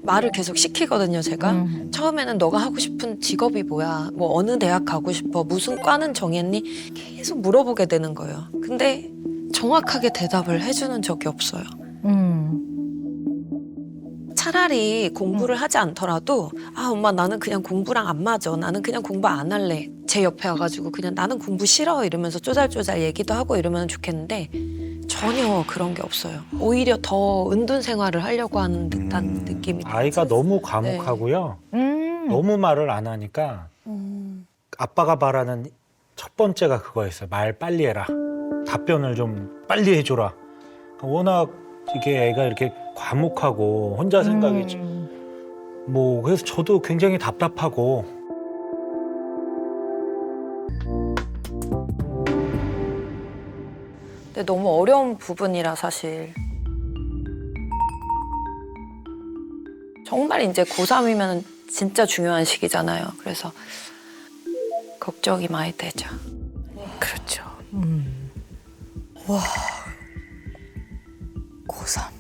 말을 계속 시키거든요, 제가. 처음에는 너가 하고 싶은 직업이 뭐야? 뭐 어느 대학 가고 싶어? 무슨 과는 정했니? 계속 물어보게 되는 거예요. 근데 정확하게 대답을 해주는 적이 없어요. 차라리 공부를 하지 않더라도 아 엄마 나는 그냥 공부랑 안 맞아. 나는 그냥 공부 안 할래. 제 옆에 와가지고 그냥 나는 공부 싫어 이러면서 쪼잘쪼잘 얘기도 하고 이러면 좋겠는데 전혀 그런 게 없어요. 오히려 더 은둔 생활을 하려고 하는 듯한 느낌이 아이가 너무 과묵하고요. 너무 말을 안 하니까 아빠가 바라는 첫 번째가 그거였어요. 말 빨리 해라. 답변을 좀 빨리 해줘라. 워낙 이게 애가 이렇게 과묵하고 혼자 생각이 뭐 그래서 저도 굉장히 답답하고 근데 너무 어려운 부분이라 사실 정말 이제 고3이면 진짜 중요한 시기잖아요. 그래서 걱정이 많이 되죠. 그렇죠. 고3.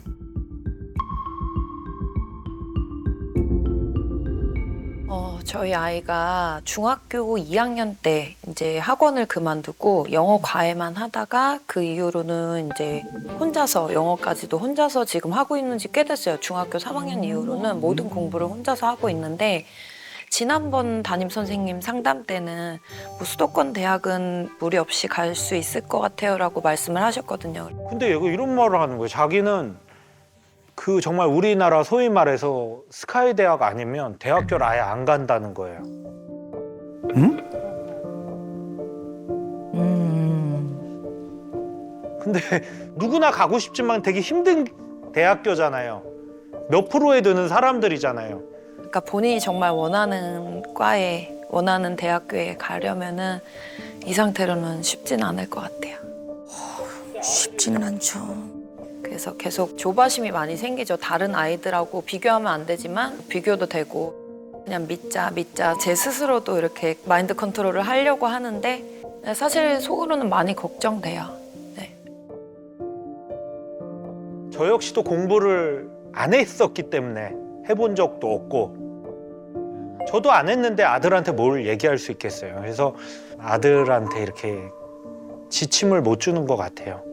저희 아이가 중학교 2학년 때 이제 학원을 그만두고 영어 과외만 하다가 그 이후로는 이제 혼자서 영어까지도 혼자서 지금 하고 있는 지 꽤 됐어요. 중학교 3학년 이후로는 모든 공부를 혼자서 하고 있는데 지난번 담임 선생님 상담 때는 뭐 수도권 대학은 무리 없이 갈 수 있을 것 같아요라고 말씀을 하셨거든요. 근데 얘가 이런 말을 하는 거예요. 자기는 그 정말 우리나라 소위 말해서 스카이 대학 아니면 대학교를 아예 안 간다는 거예요. 근데 누구나 가고 싶지만 되게 힘든 대학교잖아요. 몇 프로에 드는 사람들이잖아요. 그러니까 본인이 정말 원하는 과에 원하는 대학교에 가려면은 이 상태로는 쉽지는 않을 것 같아요. 쉽지는 않죠. 그래서 계속 조바심이 많이 생기죠. 다른 아이들하고 비교하면 안 되지만 비교도 되고 그냥 믿자 제 스스로도 이렇게 마인드 컨트롤을 하려고 하는데 사실 속으로는 많이 걱정돼요. 네. 저 역시도 공부를 안 했었기 때문에 해본 적도 없고 저도 안 했는데 아들한테 뭘 얘기할 수 있겠어요. 그래서 아들한테 이렇게 지침을 못 주는 것 같아요.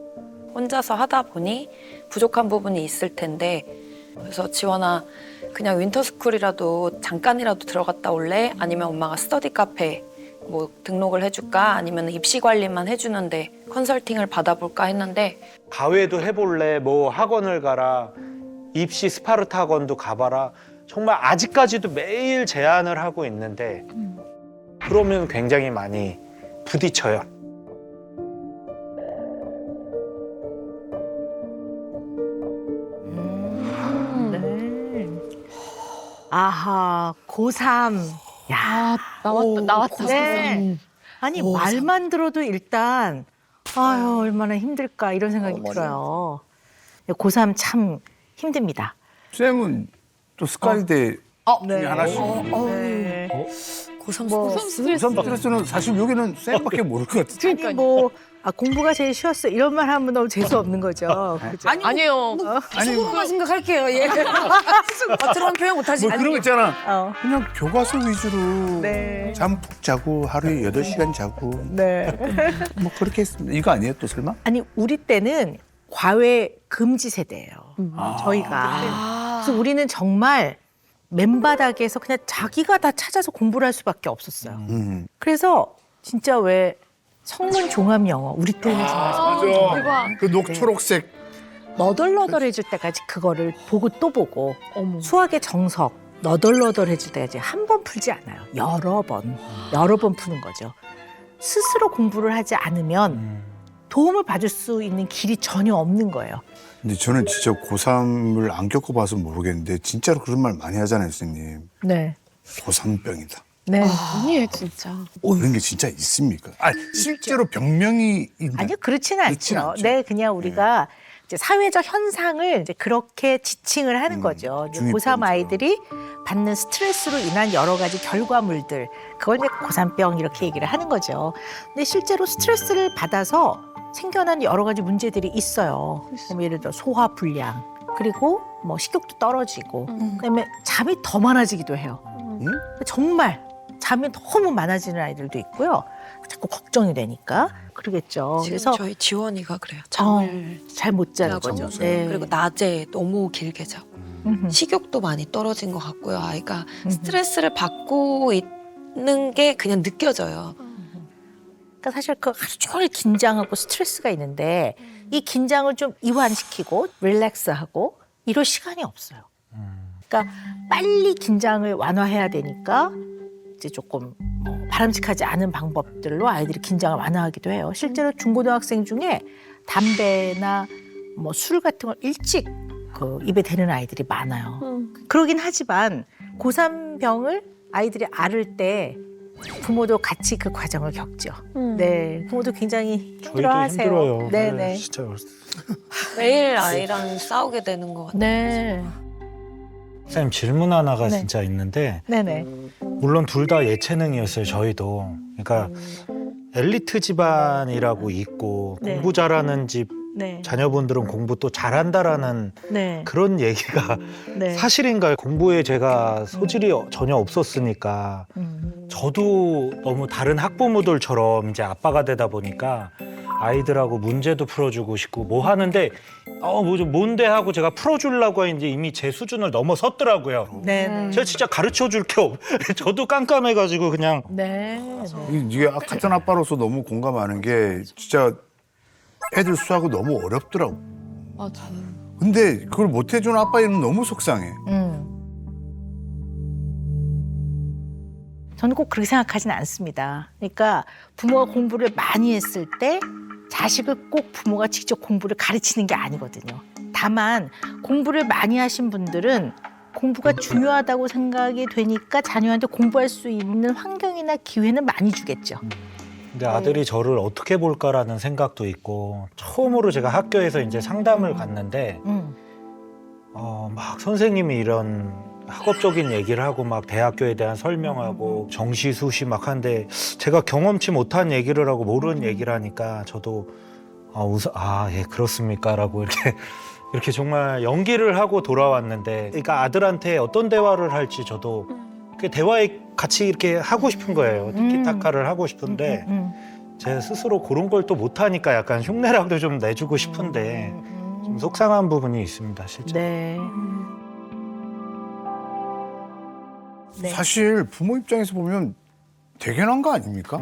혼자서 하다 보니 부족한 부분이 있을 텐데 그래서 지원아 그냥 윈터스쿨이라도 잠깐이라도 들어갔다 올래? 아니면 엄마가 스터디 카페 뭐 등록을 해줄까? 아니면 입시 관리만 해주는데 컨설팅을 받아볼까 했는데 과외도 해볼래? 뭐 학원을 가라. 입시 스파르타 학원도 가봐라. 정말 아직까지도 매일 제안을 하고 있는데 그러면 굉장히 많이 부딪혀요. 아하, 고3. 야, 나왔다. 네. 아니, 고3. 말만 들어도 일단, 아유, 얼마나 힘들까, 이런 생각이 들어요. 고3 참 힘듭니다. 쌤은 또 스카이대 네. 하나씩. 네. 고3 뭐, 스트레스는 사실 여기는 쌤밖에 모를 것 같아요. 아니, 뭐, 공부가 제일 쉬웠어. 이런 말 하면 너무 재수없는 거죠. 그죠? 아니에요. 속으로만 생각할게요. 예. 겉으로는 표현 못하지. 뭐 그런 거 있잖아. 어. 그냥 교과서 위주로 네. 잠 푹 자고 하루에 8시간 자고 네. 뭐 그렇게 했습니다. 이거 아니에요 또 설마? 아니, 우리 때는 과외 금지 세대예요. 저희가. 그래서 우리는 정말 맨바닥에서 그냥 자기가 다 찾아서 공부를 할 수밖에 없었어요. 그래서 진짜 왜 성문 종합 영어 우리 때는 정말 맞아. 그 녹초록색. 너덜너덜해질 때까지 그거를 보고 또 보고 수학의 정석 너덜너덜해질 때까지 한 번 풀지 않아요. 여러 번 푸는 거죠. 스스로 공부를 하지 않으면 도움을 받을 수 있는 길이 전혀 없는 거예요. 근데 저는 진짜 고3을 안 겪어봐서 모르겠는데 진짜로 그런 말 많이 하잖아요, 선생님. 네. 고3병이다. 네. 아니에요, 진짜. 그런 게 진짜 있습니까? 아니, 실제로 병명이 있나? 아니요, 그렇지는 그렇진 않죠. 않죠. 네, 그냥 우리가 이제 사회적 현상을 이제 그렇게 지칭을 하는 거죠. 이제 중이병처럼. 고3 아이들이 받는 스트레스로 인한 여러 가지 결과물들, 그걸 이제 고3병 이렇게 얘기를 하는 거죠. 근데 실제로 스트레스를 받아서 생겨난 여러 가지 문제들이 있어요. 예를 들어 소화불량, 그리고 뭐 식욕도 떨어지고 그다음에 잠이 더 많아지기도 해요. 정말 잠이 너무 많아지는 아이들도 있고요. 자꾸 걱정이 되니까 그러겠죠. 지금 그래서 저희 지원이가 그래요. 잠을 잘 못 자는 자고 거죠. 네. 그리고 낮에 너무 길게 자고 식욕도 많이 떨어진 것 같고요. 아이가 스트레스를 받고 있는 게 그냥 느껴져요. 그러니까 사실 그 하루 종일 긴장하고 스트레스가 있는데 이 긴장을 좀 이완시키고 릴렉스하고 이럴 시간이 없어요. 그러니까 빨리 긴장을 완화해야 되니까 이제 조금 뭐 바람직하지 않은 방법들로 아이들이 긴장을 완화하기도 해요. 실제로 중고등학생 중에 담배나 뭐 술 같은 걸 일찍 그 입에 대는 아이들이 많아요. 그러긴 하지만 고3병을 아이들이 앓을 때 부모도 같이 그 과정을 겪죠. 네, 부모도 굉장히 저희도 힘들어하세요. 힘들어요. 네, 네, 진짜. 매일 아이랑 싸우게 되는 것 같아요. 네, 선생님 질문 하나가 네. 진짜 있는데 네, 네. 물론 둘 다 예체능이었어요. 저희도. 그러니까 엘리트 집안이라고 있고 네. 공부 잘하는 집 네. 자녀분들은 공부 또 잘한다라는 네. 그런 얘기가 네. 사실인가요? 공부에 제가 소질이 전혀 없었으니까 저도 너무 다른 학부모들처럼 이제 아빠가 되다 보니까 아이들하고 문제도 풀어주고 싶고 뭐 하는데 뭔데 하고 제가 풀어주려고 했는데 이미 제 수준을 넘어섰더라고요. 네. 제가 진짜 가르쳐 줄 게 저도 깜깜해가지고 그냥 네. 이게 같은 아빠로서 너무 공감하는 게 진짜 애들 수학이 너무 어렵더라고. 맞아. 근데 그걸 못 해준 아빠는 너무 속상해. 저는 꼭 그렇게 생각하지는 않습니다. 그러니까 부모가 공부를 많이 했을 때 자식을 꼭 부모가 직접 공부를 가르치는 게 아니거든요. 다만 공부를 많이 하신 분들은 공부가 중요하다고 생각이 되니까 자녀한테 공부할 수 있는 환경이나 기회는 많이 주겠죠. 근데 아들이 저를 어떻게 볼까라는 생각도 있고 처음으로 제가 학교에서 이제 상담을 갔는데 막 선생님이 이런 학업적인 얘기를 하고 막 대학교에 대한 설명하고 정시 수시 막 하는데 제가 경험치 못한 얘기를 하고 모르는 얘기를 하니까 저도 예 그렇습니까라고 이렇게 정말 연기를 하고 돌아왔는데 그러니까 아들한테 어떤 대화를 할지 저도 그 대화에 같이 이렇게 하고 싶은 거예요. 티키타카를 하고 싶은데 제 스스로 그런 걸 또 못하니까 약간 흉내라도 좀 내주고 싶은데 좀 속상한 부분이 있습니다, 실제. 네. 네. 사실 부모 입장에서 보면 대견한 거 아닙니까?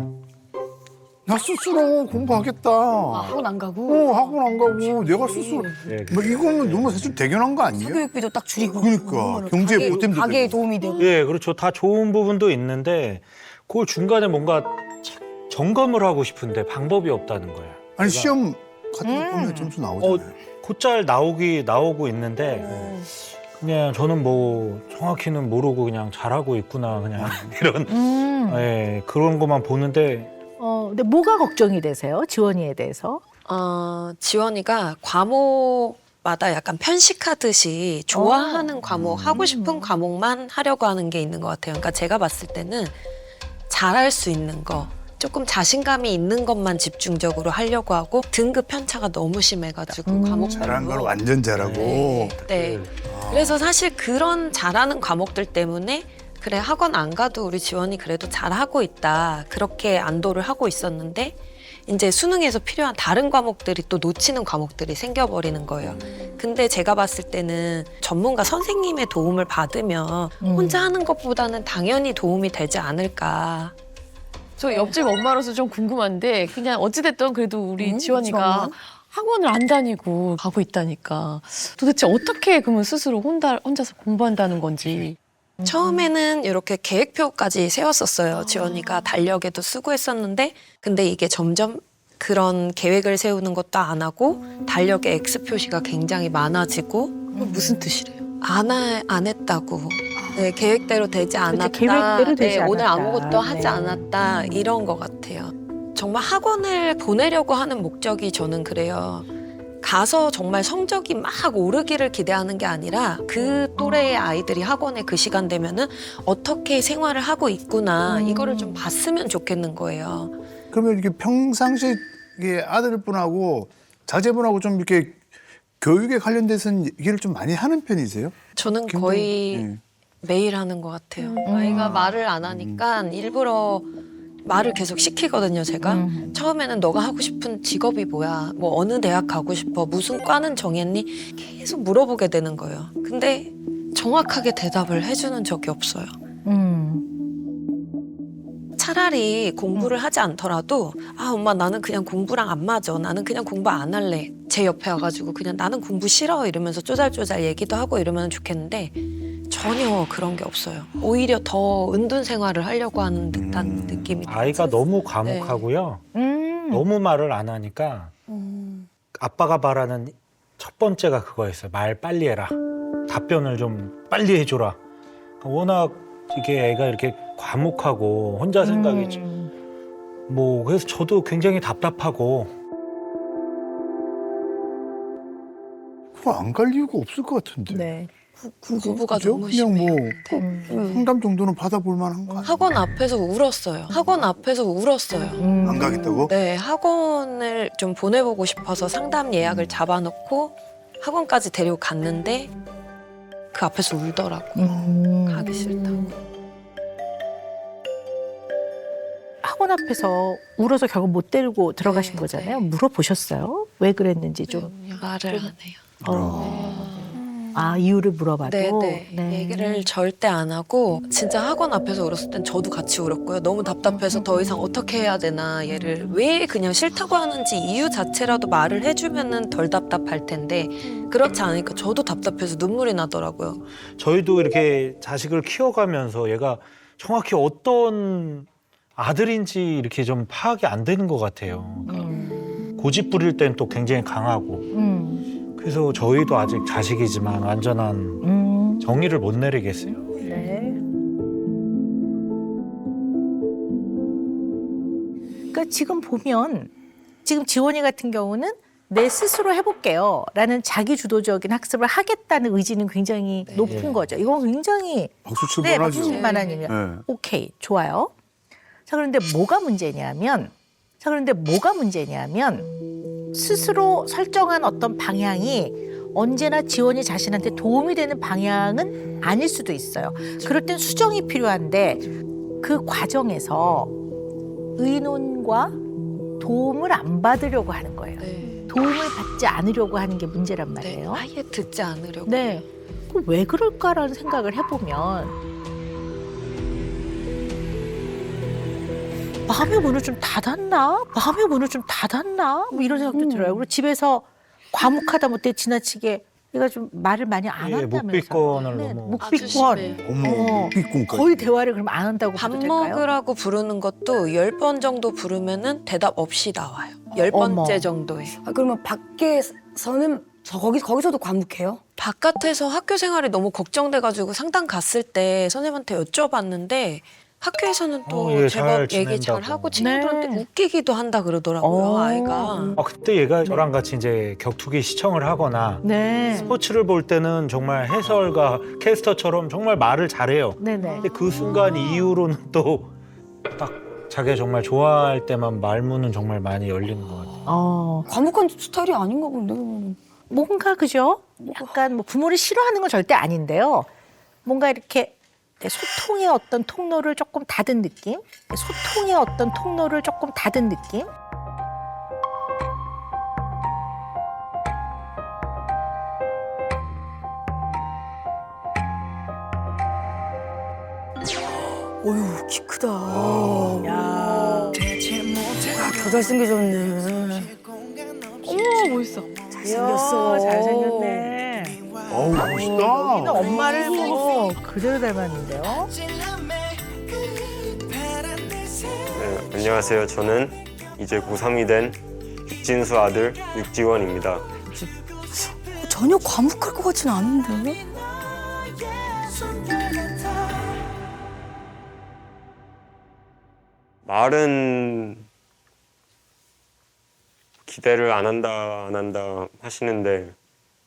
나 스스로 공부하겠다. 학원 안 가고. 학원 안 가고 내가 스스로. 네, 뭐 이거는 너무 사실 대견한 거 아니에요? 사교육비도 딱 줄이고. 그러니까 경제에 보탬도 가게에 되고. 도움이 되고. 예, 그렇죠. 다 좋은 부분도 있는데 그걸 중간에 뭔가 점검을 하고 싶은데 방법이 없다는 거야. 아니 시험 같은 거 보면 점수 나오잖아요. 곧잘 나오고 있는데 그냥 저는 뭐 정확히는 모르고 그냥 잘하고 있구나 그냥 이런 예, 그런 것만 보는데 근데 뭐가 걱정이 되세요? 지원이에 대해서? 지원이가 과목마다 약간 편식하듯이 좋아하는 과목, 하고 싶은 과목만 하려고 하는 게 있는 것 같아요. 그러니까 제가 봤을 때는 잘할 수 있는 거, 조금 자신감이 있는 것만 집중적으로 하려고 하고 등급 편차가 너무 심해가지고 과목별로. 잘하는 걸 완전 잘하고. 네. 그래서 사실 그런 잘하는 과목들 때문에 그래 학원 안 가도 우리 지원이 그래도 잘하고 있다 그렇게 안도를 하고 있었는데 이제 수능에서 필요한 다른 과목들이 또 놓치는 과목들이 생겨버리는 거예요. 근데 제가 봤을 때는 전문가 선생님의 도움을 받으면 혼자 하는 것보다는 당연히 도움이 되지 않을까. 저 옆집 엄마로서 좀 궁금한데 그냥 어찌됐든 그래도 우리 지원이가 지원이는? 학원을 안 다니고 가고 있다니까 도대체 어떻게 그러면 스스로 혼자서 공부한다는 건지. 처음에는 이렇게 계획표까지 세웠었어요. 지원이가 달력에도 쓰고 했었는데 근데 이게 점점 그런 계획을 세우는 것도 안 하고 달력에 X 표시가 굉장히 많아지고 무슨 뜻이래요? 안 했다고. 네, 계획대로 되지 않았다. 계획대로 되지 오늘 않았다. 아무것도 하지 네. 않았다. 이런 것 같아요. 정말 학원을 보내려고 하는 목적이 저는 그래요. 가서 정말 성적이 막 오르기를 기대하는 게 아니라 그 또래의 아이들이 학원에 그 시간 되면은 어떻게 생활을 하고 있구나 이거를 좀 봤으면 좋겠는 거예요. 그러면 이렇게 평상시에 이게 아들분하고 자제분하고 좀 이렇게 교육에 관련돼서는 얘기를 좀 많이 하는 편이세요? 저는 굉장히, 거의 예. 매일 하는 것 같아요. 아이가 말을 안 하니까 일부러 말을 계속 시키거든요, 제가. 처음에는 너가 하고 싶은 직업이 뭐야? 뭐 어느 대학 가고 싶어? 무슨 과는 정했니? 계속 물어보게 되는 거예요. 근데 정확하게 대답을 해주는 적이 없어요. 차라리 공부를 하지 않더라도 아 엄마 나는 그냥 공부랑 안 맞아. 나는 그냥 공부 안 할래. 제 옆에 와가지고 그냥 나는 공부 싫어 이러면서 쪼잘쪼잘 얘기도 하고 이러면 좋겠는데 전혀 그런 게 없어요. 오히려 더 은둔 생활을 하려고 하는 듯한 느낌이. 아이가 너무 과묵하고요. 너무 말을 안 하니까 아빠가 바라는 첫 번째가 그거였어요. 말 빨리 해라. 답변을 좀 빨리 해줘라. 워낙 이게 애가 이렇게 과묵하고 혼자 생각이 뭐 그래서 저도 굉장히 답답하고. 그거 안 갈 이유가 없을 것 같은데. 네. 구부가 그죠? 너무 그냥 심해요. 뭐 상담 정도는 받아볼 만한 거 아니에요? 학원 앞에서 울었어요. 학원 앞에서 울었어요. 안 가겠다고? 네, 학원을 좀 보내보고 싶어서 상담 예약을 잡아놓고 학원까지 데리고 갔는데 그 앞에서 울더라고요. 가기 싫다고. 학원 앞에서 울어서 결국 못 데리고 들어가신 네, 거잖아요. 네. 물어보셨어요? 왜 그랬는지 좀. 말을 안 해요. 아, 이유를 물어봐도. 네. 얘기를 절대 안 하고 진짜 학원 앞에서 울었을 땐 저도 같이 울었고요. 너무 답답해서 더 이상 어떻게 해야 되나 얘를 왜 그냥 싫다고 하는지 이유 자체라도 말을 해주면은 덜 답답할 텐데 그렇지 않으니까 저도 답답해서 눈물이 나더라고요. 저희도 이렇게 자식을 키워가면서 얘가 정확히 어떤 아들인지 이렇게 좀 파악이 안 되는 것 같아요. 고집 부릴 땐 또 굉장히 강하고. 그래서 저희도 아직 자식이지만 완전한 정의를 못 내리겠어요. 네. 그러니까 지금 보면 지금 지원이 같은 경우는 내 스스로 해볼게요 라는 자기 주도적인 학습을 하겠다는 의지는 굉장히 높은 거죠. 이건 굉장히 박수 칠 네, 만하죠. 박수 칠 만한 일이에요. 네. 오케이, 좋아요. 자, 그런데 뭐가 문제냐면 스스로 설정한 어떤 방향이 언제나 지원이 자신한테 도움이 되는 방향은 아닐 수도 있어요. 그럴 땐 수정이 필요한데 그 과정에서 의논과 도움을 안 받으려고 하는 거예요. 네. 도움을 받지 않으려고 하는 게 문제란 네, 말이에요. 아예 듣지 않으려고. 네. 그럼 왜 그럴까라는 생각을 해보면 마음의 문을 좀 닫았나? 뭐 이런 생각도 들어요. 그리고 집에서 과묵하다 못해 지나치게 얘가 좀 말을 많이 안 예, 한다면서. 묵비권을 네, 너무. 아주 묵비권. 심해요. 어머, 삐꿍까지. 거의 대화를 그럼 안 한다고 밥 봐도 될까요? 먹으라고 부르는 것도 10번 정도 부르면은 대답 없이 나와요. 어머. 10번째 정도에. 아, 그러면 밖에서는 거기서도 과묵해요? 바깥에서 학교 생활이 너무 걱정돼가지고 상담 갔을 때 선생님한테 여쭤봤는데 학교에서는 또 예, 제법 잘 얘기 잘 지낸다고. 하고 친구들한테 네. 웃기기도 한다 그러더라고요, 아이가. 그때 얘가 저랑 같이 이제 격투기 시청을 하거나 네. 스포츠를 볼 때는 정말 해설가 캐스터처럼 정말 말을 잘해요. 네네. 근데 그 순간 이후로는 또 딱 자기가 정말 좋아할 때만 말문은 정말 많이 열리는 것 같아요. 과묵한 스타일이 아닌가 본데. 뭔가 그죠? 약간 뭐 부모를 싫어하는 건 절대 아닌데요. 뭔가 이렇게 소통의 어떤 통로를 조금 닫은 느낌? 어휴, 키 크다. 야. 더 잘생겨졌네. 어머 멋있어. 잘생겼어. 잘생겼네. 어우, 멋있다. 엄마를 뭐 그대로 닮았는데요? 네, 안녕하세요. 저는 이제 고3이 된 육진수 아들 육지원입니다. 전혀 과묵할 것 같진 않은데. 말은 기대를 안 한다 하시는데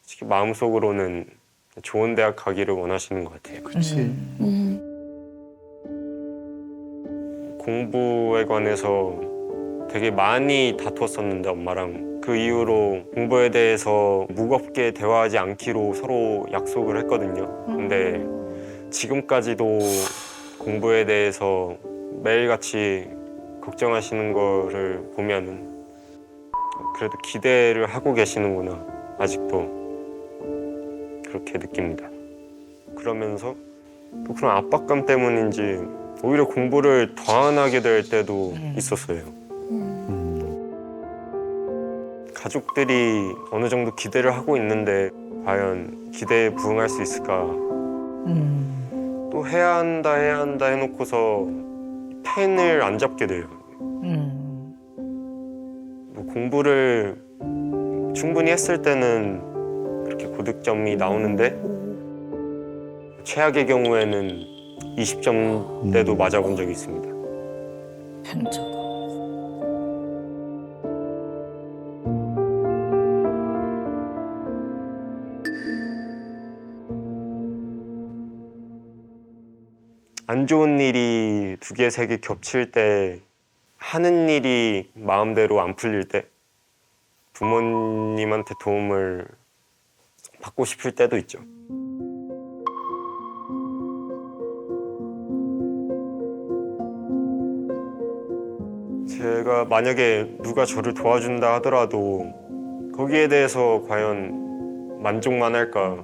솔직히 마음속으로는 좋은 대학 가기를 원하시는 것 같아요. 그렇지. 공부에 관해서 되게 많이 다투었었는데 엄마랑 그 이후로 공부에 대해서 무겁게 대화하지 않기로 서로 약속을 했거든요. 근데 지금까지도 공부에 대해서 매일같이 걱정하시는 거를 보면은 그래도 기대를 하고 계시는구나 아직도 그렇게 느낍니다. 그러면서 또 그런 압박감 때문인지 오히려 공부를 더 안 하게 될 때도 있었어요. 가족들이 어느 정도 기대를 하고 있는데 과연 기대에 부응할 수 있을까? 또 해야 한다 해놓고서 펜을 안 잡게 돼요. 뭐 공부를 충분히 했을 때는 그렇게 고득점이 나오는데 최악의 경우에는 20점대도 맞아본 적이 있습니다. 편차가. 안 좋은 일이 2개, 3개 겹칠 때 하는 일이 마음대로 안 풀릴 때 부모님한테 도움을 받고 싶을 때도 있죠. 제가 만약에 누가 저를 도와준다 하더라도 거기에 대해서 과연 만족만 할까?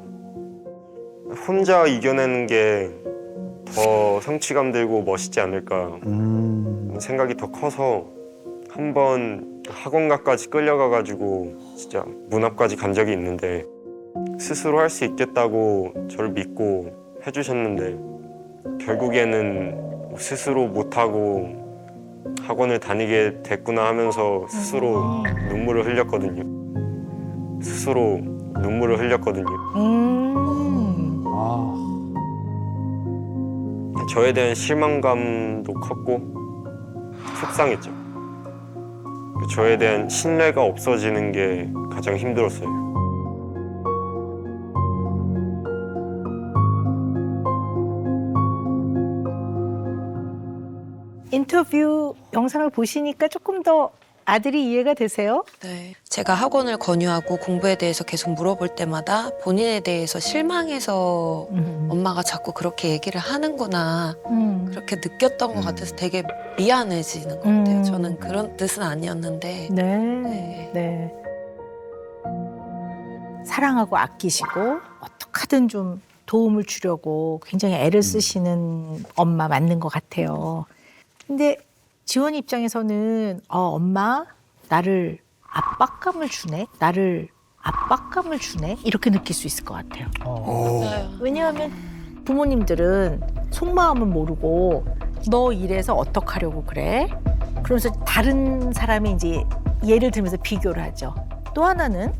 혼자 이겨내는 게 더 성취감 들고 멋있지 않을까 생각이 더 커서 한번 학원가까지 끌려가가지고 진짜 문 앞까지 간 적이 있는데 스스로 할 수 있겠다고 저를 믿고 해주셨는데 결국에는 스스로 못하고 학원을 다니게 됐구나 하면서 스스로 눈물을 흘렸거든요. 스스로 눈물을 흘렸거든요. 저에 대한 실망감도 컸고 속상했죠. 저에 대한 신뢰가 없어지는 게 가장 힘들었어요. 인터뷰 영상을 보시니까 조금 더 아들이 이해가 되세요? 네. 제가 학원을 권유하고 공부에 대해서 계속 물어볼 때마다 본인에 대해서 실망해서 엄마가 자꾸 그렇게 얘기를 하는구나 그렇게 느꼈던 것 같아서 되게 미안해지는 것 같아요. 저는 그런 뜻은 아니었는데. 네. 네. 네. 사랑하고 아끼시고 어떻게 하든 좀 도움을 주려고 굉장히 애를 쓰시는 엄마 맞는 것 같아요. 근데 지원이 입장에서는 엄마 나를 압박감을 주네? 나를 압박감을 주네? 이렇게 느낄 수 있을 것 같아요. 맞아요. 왜냐하면 부모님들은 속마음은 모르고 너 이래서 어떡하려고 그래? 그러면서 다른 사람이 이제 예를 들면서 비교를 하죠. 또 하나는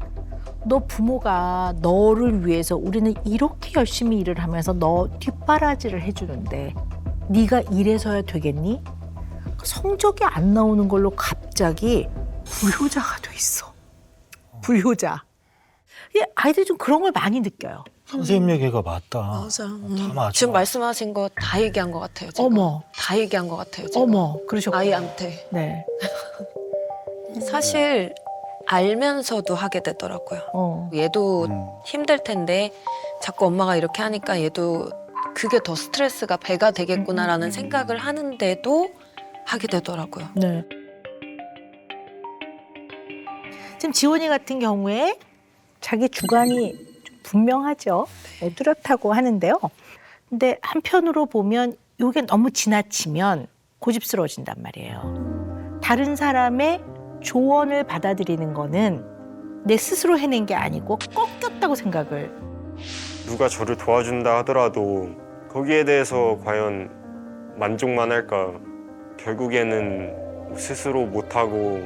너 부모가 너를 위해서 우리는 이렇게 열심히 일을 하면서 너 뒷바라지를 해주는데 네가 이래서야 되겠니? 성적이 안 나오는 걸로 갑자기 불효자가 돼 있어. 불효자. 아이들이 좀 그런 걸 많이 느껴요. 선생님 얘기가 맞다. 맞아. 다 맞아. 지금 말씀하신 거 다 얘기한 것 같아요. 제가. 어머. 다 얘기한 것 같아요. 제가. 어머, 그러셨구나. 아이한테. 네. 사실 알면서도 하게 되더라고요. 얘도 힘들 텐데 자꾸 엄마가 이렇게 하니까 얘도 그게 더 스트레스가 배가 되겠구나라는 생각을 하는데도 하게 되더라고요. 네. 지금 지원이 같은 경우에 자기 주관이 좀 분명하죠. 뚜렷하고 하는데요. 근데 한편으로 보면 이게 너무 지나치면 고집스러워진단 말이에요. 다른 사람의 조언을 받아들이는 거는 내 스스로 해낸 게 아니고 꺾였다고 생각을. 누가 저를 도와준다 하더라도 거기에 대해서 과연 만족만 할까? 결국에는 스스로 못하고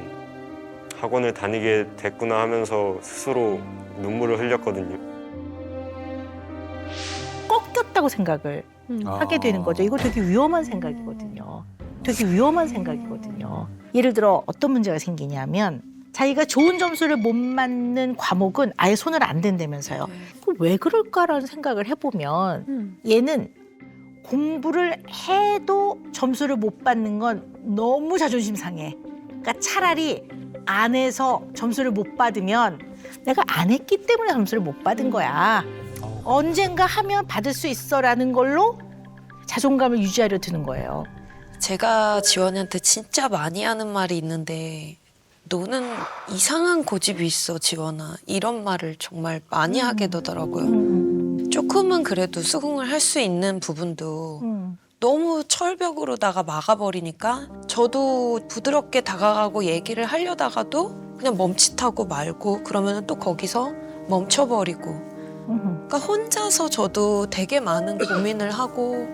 학원을 다니게 됐구나 하면서 스스로 눈물을 흘렸거든요. 꺾였다고 생각을 하게 되는 거죠. 이거 되게 위험한 생각이거든요. 되게 위험한 생각이거든요. 예를 들어 어떤 문제가 생기냐면 자기가 좋은 점수를 못 맞는 과목은 아예 손을 안 댄다면서요. 그럼 왜 그럴까라는 생각을 해보면 얘는 공부를 해도 점수를 못 받는 건 너무 자존심 상해. 그러니까 차라리 안 해서 점수를 못 받으면 내가 안 했기 때문에 점수를 못 받은 거야. 언젠가 하면 받을 수 있어라는 걸로 자존감을 유지하려 드는 거예요. 제가 지원이한테 진짜 많이 하는 말이 있는데 너는 이상한 고집이 있어, 지원아. 이런 말을 정말 많이 하게 되더라고요. 조금은 그래도 수긍을 할 수 있는 부분도 너무 철벽으로다가 막아버리니까 저도 부드럽게 다가가고 얘기를 하려다가도 그냥 멈칫하고 말고 그러면 또 거기서 멈춰버리고 그러니까 혼자서 저도 되게 많은 고민을 하고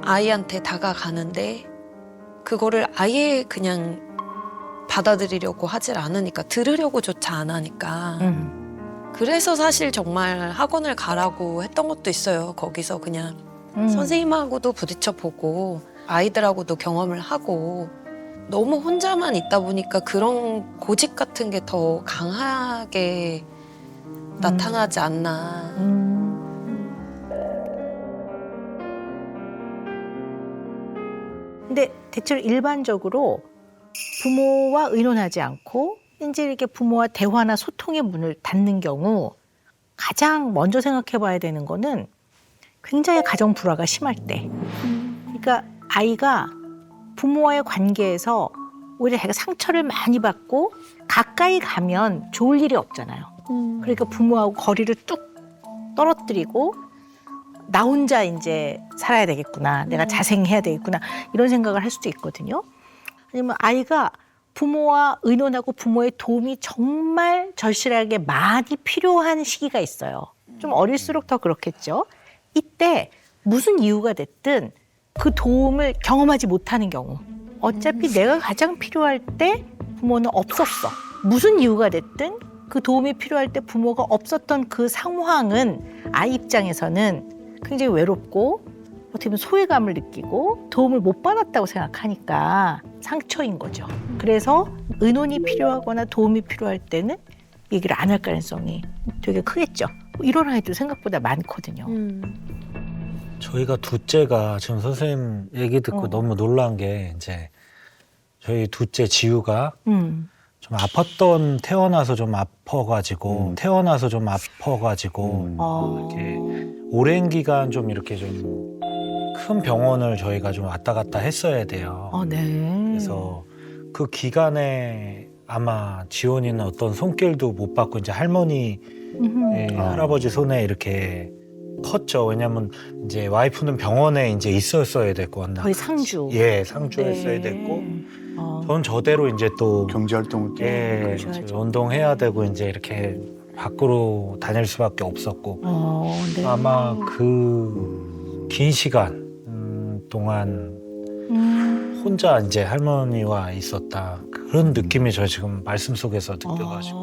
아이한테 다가가는데 그거를 아예 그냥 받아들이려고 하질 않으니까 들으려고조차 안 하니까 그래서 사실 정말 학원을 가라고 했던 것도 있어요. 거기서 그냥 선생님하고도 부딪혀보고 아이들하고도 경험을 하고 너무 혼자만 있다 보니까 그런 고집 같은 게 더 강하게 나타나지 않나. 근데 대체로 일반적으로 부모와 의논하지 않고 이제 이렇게 부모와 대화나 소통의 문을 닫는 경우 가장 먼저 생각해 봐야 되는 거는 굉장히 가정 불화가 심할 때. 그러니까 아이가 부모와의 관계에서 오히려 자기가 상처를 많이 받고 가까이 가면 좋을 일이 없잖아요. 그러니까 부모하고 거리를 뚝 떨어뜨리고 나 혼자 이제 살아야 되겠구나. 내가 자생해야 되겠구나. 이런 생각을 할 수도 있거든요. 아니면 아이가 부모와 의논하고 부모의 도움이 정말 절실하게 많이 필요한 시기가 있어요. 좀 어릴수록 더 그렇겠죠. 이때 무슨 이유가 됐든 그 도움을 경험하지 못하는 경우 어차피 내가 가장 필요할 때 부모는 없었어. 무슨 이유가 됐든 그 도움이 필요할 때 부모가 없었던 그 상황은 아이 입장에서는 굉장히 외롭고 어떻게 보면 소외감을 느끼고 도움을 못 받았다고 생각하니까 상처인 거죠. 그래서 의논이 필요하거나 도움이 필요할 때는 얘기를 안 할 가능성이 되게 크겠죠. 이런 아이들 생각보다 많거든요. 저희가 둘째가 지금 선생님 얘기 듣고 너무 놀란 게 이제 저희 둘째 지우가 좀 아팠던 태어나서 좀 아파가지고 이렇게 오랜 기간 좀 이렇게 좀 큰 병원을 저희가 좀 왔다 갔다 했어야 돼요. 네. 그래서 그 기간에 아마 지원이는 어떤 손길도 못 받고 이제 할머니, 할아버지 손에 이렇게 컸죠. 왜냐면 이제 와이프는 병원에 이제 있었어야 됐고 거의 상주. 예, 상주했어야 됐고 전 저대로 이제 또 경제 활동을 또 예, 그러셔야죠. 운동해야 되고 이제 이렇게 밖으로 다닐 수밖에 없었고 네. 아마 그 긴 시간 동안 혼자 이제 할머니와 있었다 그런 느낌이 저 지금 말씀 속에서 느껴가지고